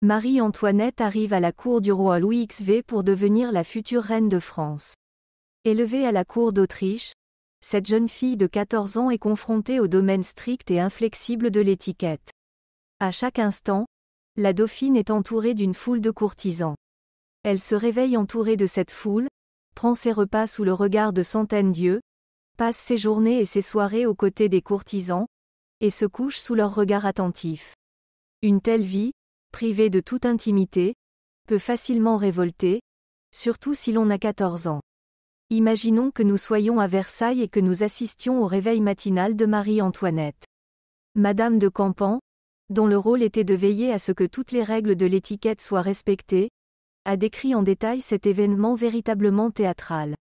Marie-Antoinette arrive à la cour du roi Louis XV pour devenir la future reine de France. Élevée à la cour d'Autriche, cette jeune fille de 14 ans est confrontée au domaine strict et inflexible de l'étiquette. À chaque instant, la dauphine est entourée d'une foule de courtisans. Elle se réveille entourée de cette foule, prend ses repas sous le regard de centaines d'yeux, passe ses journées et ses soirées aux côtés des courtisans, et se couche sous leur regard attentif. Une telle vie, privée de toute intimité, peut facilement révolter, surtout si l'on a 14 ans. Imaginons que nous soyons à Versailles et que nous assistions au réveil matinal de Marie-Antoinette. Madame de Campan, dont le rôle était de veiller à ce que toutes les règles de l'étiquette soient respectées, a décrit en détail cet événement véritablement théâtral.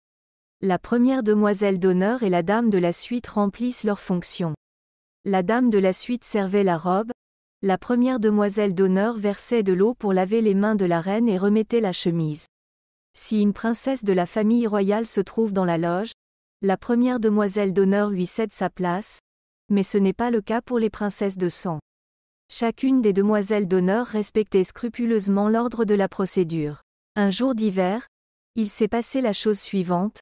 La première demoiselle d'honneur et la dame de la suite remplissent leurs fonctions. La dame de la suite servait la robe, la première demoiselle d'honneur versait de l'eau pour laver les mains de la reine et remettait la chemise. Si une princesse de la famille royale se trouve dans la loge, la première demoiselle d'honneur lui cède sa place, mais ce n'est pas le cas pour les princesses de sang. Chacune des demoiselles d'honneur respectait scrupuleusement l'ordre de la procédure. Un jour d'hiver, il s'est passé la chose suivante.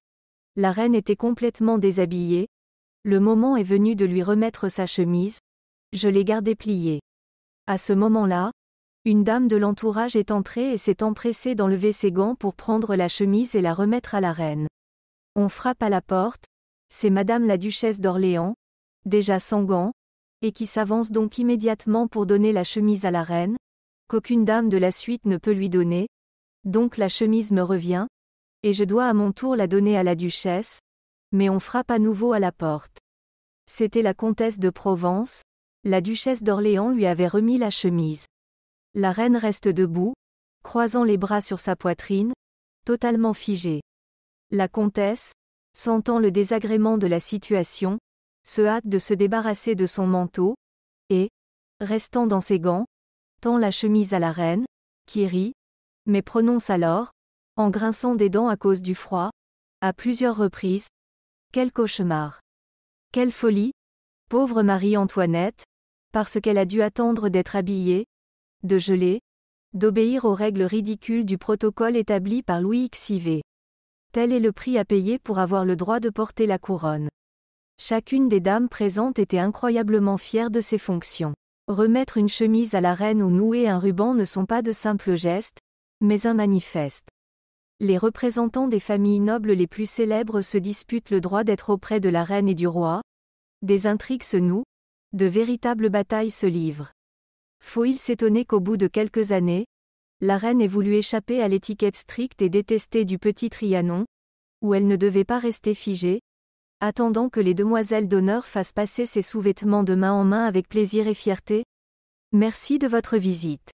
La reine était complètement déshabillée. Le moment est venu de lui remettre sa chemise. Je l'ai gardée pliée. À ce moment-là, une dame de l'entourage est entrée et s'est empressée d'enlever ses gants pour prendre la chemise et la remettre à la reine. On frappe à la porte. C'est Madame la duchesse d'Orléans, déjà sans gants, et qui s'avance donc immédiatement pour donner la chemise à la reine, qu'aucune dame de la suite ne peut lui donner, donc la chemise me revient, et je dois à mon tour la donner à la duchesse, mais on frappe à nouveau à la porte. C'était la comtesse de Provence, la duchesse d'Orléans lui avait remis la chemise. La reine reste debout, croisant les bras sur sa poitrine, totalement figée. La comtesse, sentant le désagrément de la situation, se hâte de se débarrasser de son manteau, et, restant dans ses gants, tend la chemise à la reine, qui rit, mais prononce alors, en grinçant des dents à cause du froid, à plusieurs reprises, « Quel cauchemar! Quelle folie! Pauvre Marie-Antoinette, parce qu'elle a dû attendre d'être habillée, de geler, d'obéir aux règles ridicules du protocole établi par Louis XIV. Tel est le prix à payer pour avoir le droit de porter la couronne. » Chacune des dames présentes était incroyablement fière de ses fonctions. Remettre une chemise à la reine ou nouer un ruban ne sont pas de simples gestes, mais un manifeste. Les représentants des familles nobles les plus célèbres se disputent le droit d'être auprès de la reine et du roi. Des intrigues se nouent, de véritables batailles se livrent. Faut-il s'étonner qu'au bout de quelques années, la reine ait voulu échapper à l'étiquette stricte et détestée du petit Trianon, où elle ne devait pas rester figée, attendant que les demoiselles d'honneur fassent passer ses sous-vêtements de main en main avec plaisir et fierté? Merci de votre visite.